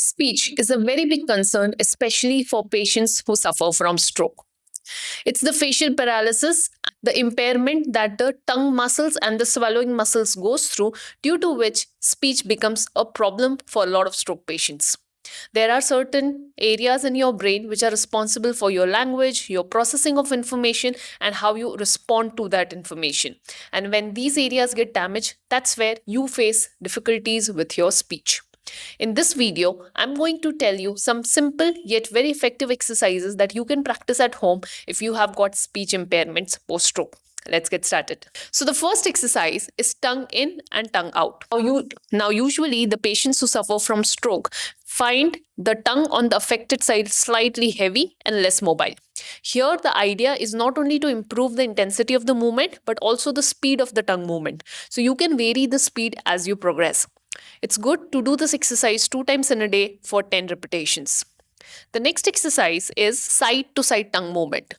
Speech is a very big concern, especially for patients who suffer from stroke. It's the facial paralysis, the impairment that the tongue muscles and the swallowing muscles goes through, due to which speech becomes a problem for a lot of stroke patients. There are certain areas in your brain which are responsible for your language, your processing of information, and how you respond to that information. And when these areas get damaged, that's where you face difficulties with your speech. In this video, I'm going to tell you some simple yet very effective exercises that you can practice at home if you have got speech impairments post stroke. Let's get started. So the first exercise is tongue in and tongue out. Now usually the patients who suffer from stroke find the tongue on the affected side slightly heavy and less mobile. Here the idea is not only to improve the intensity of the movement but also the speed of the tongue movement. So you can vary the speed as you progress. It's good to do this exercise 2 times in a day for 10 repetitions. The next exercise is side to side tongue movement.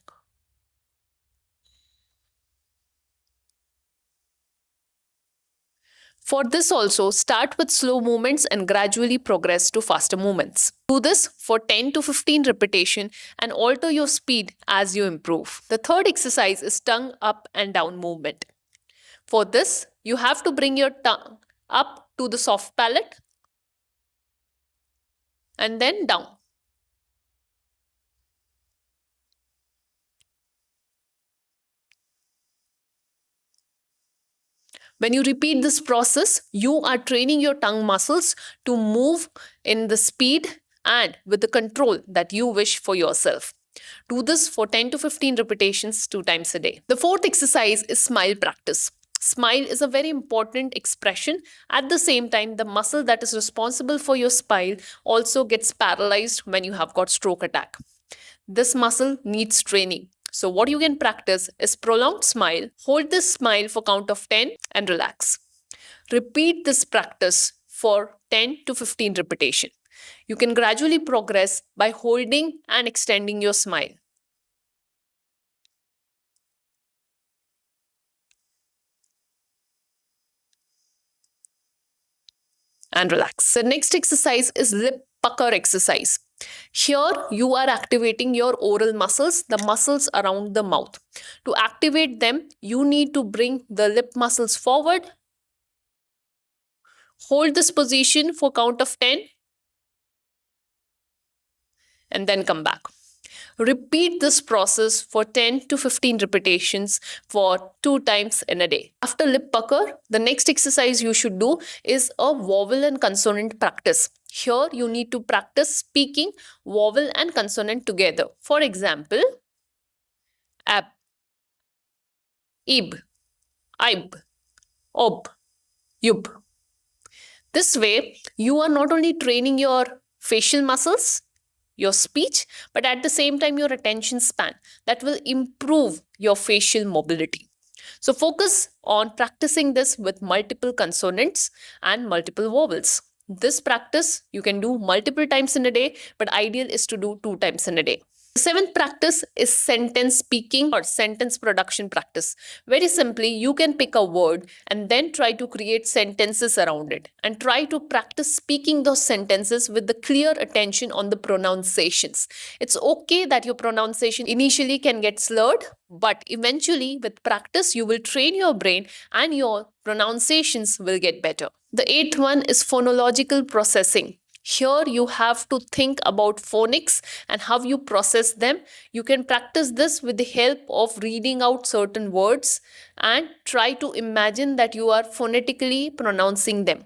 For this also, start with slow movements and gradually progress to faster movements. Do this for 10 to 15 repetitions and alter your speed as you improve. The third exercise is tongue up and down movement. For this, you have to bring your tongue up to the soft palate and then down. When you repeat this process, you are training your tongue muscles to move in the speed and with the control that you wish for yourself. Do this for 10 to 15 repetitions 2 times a day. The fourth exercise is smile practice. Smile is a very important expression. At the same time, the muscle that is responsible for your smile also gets paralyzed when you have got stroke attack. This muscle needs training. So what you can practice is prolonged smile. Hold this smile for count of 10 and relax. Repeat this practice for 10 to 15 repetitions. You can gradually progress by holding and extending your smile. And relax. The next exercise is lip pucker exercise. Here you are activating your oral muscles, the muscles around the mouth. To activate them, you need to bring the lip muscles forward. Hold this position for count of 10 and then come back. Repeat this process for 10 to 15 repetitions for 2 times in a day. After lip pucker, the next exercise you should do is a vowel and consonant practice. Here you need to practice speaking vowel and consonant together. For example, ab, ib, ib, ob, yub. This way, you are not only training your facial muscles, your speech, but at the same time your attention span. That will improve your facial mobility. So focus on practicing this with multiple consonants and multiple vowels. This practice you can do multiple times in a day, but ideal is to do 2 times in a day. The seventh practice is sentence speaking or sentence production practice. Very simply, you can pick a word and then try to create sentences around it and try to practice speaking those sentences with the clear attention on the pronunciations. It's okay that your pronunciation initially can get slurred, but eventually with practice, you will train your brain and your pronunciations will get better. The eighth one is phonological processing. Here you have to think about phonics and how you process them. You can practice this with the help of reading out certain words and try to imagine that you are phonetically pronouncing them.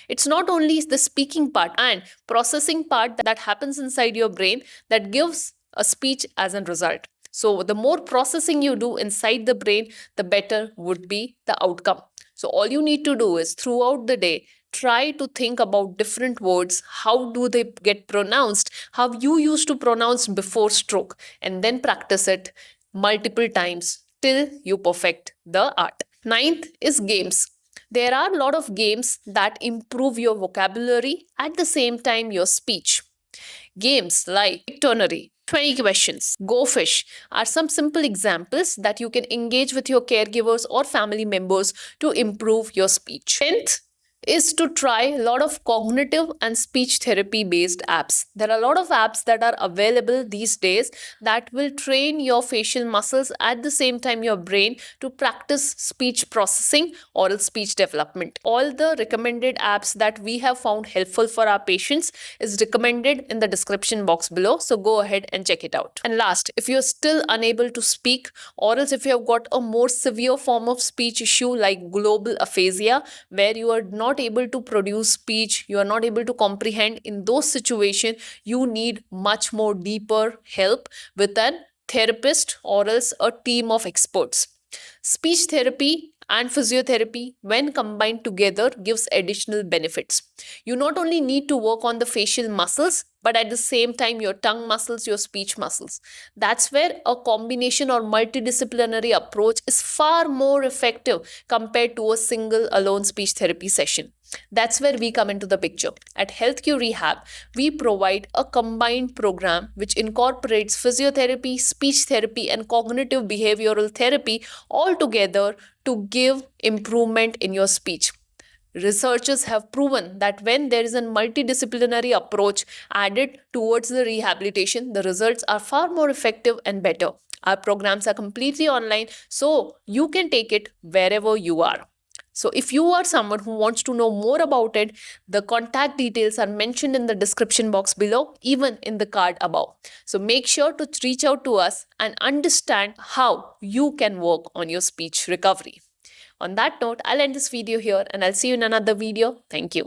It's not only the speaking part and processing part that happens inside your brain that gives a speech as a result. So the more processing you do inside the brain, the better would be the outcome. So all you need to do is throughout the day, try to think about different words. How do they get pronounced? How you used to pronounce before stroke, and then practice it multiple times till you perfect the art. Ninth is games. There are a lot of games that improve your vocabulary at the same time your speech. Games like Pictionary, 20 questions, Go Fish are some simple examples that you can engage with your caregivers or family members to improve your speech. 10th is to try a lot of cognitive and speech therapy based apps. There are a lot of apps that are available these days that will train your facial muscles at the same time your brain to practice speech processing, oral speech development. All the recommended apps that we have found helpful for our patients is recommended in the description box below, so go ahead and check it out. And last, if you're still unable to speak, or else if you have got a more severe form of speech issue like global aphasia, where you are not able to produce speech, you are not able to comprehend, in those situations you need much more deeper help with an therapist or else a team of experts. Speech therapy and physiotherapy, when combined together, gives additional benefits. You not only need to work on the facial muscles, but at the same time, your tongue muscles, your speech muscles. That's where a combination or multidisciplinary approach is far more effective compared to a single alone speech therapy session. That's where we come into the picture. At HealthQ Rehab, we provide a combined program which incorporates physiotherapy, speech therapy, and cognitive behavioral therapy all together to give improvement in your speech. Researchers have proven that when there is a multidisciplinary approach added towards the rehabilitation, the results are far more effective and better. Our programs are completely online, so you can take it wherever you are. So, if you are someone who wants to know more about it, the contact details are mentioned in the description box below, even in the card above. So, make sure to reach out to us and understand how you can work on your speech recovery. On that note, I'll end this video here and I'll see you in another video. Thank you.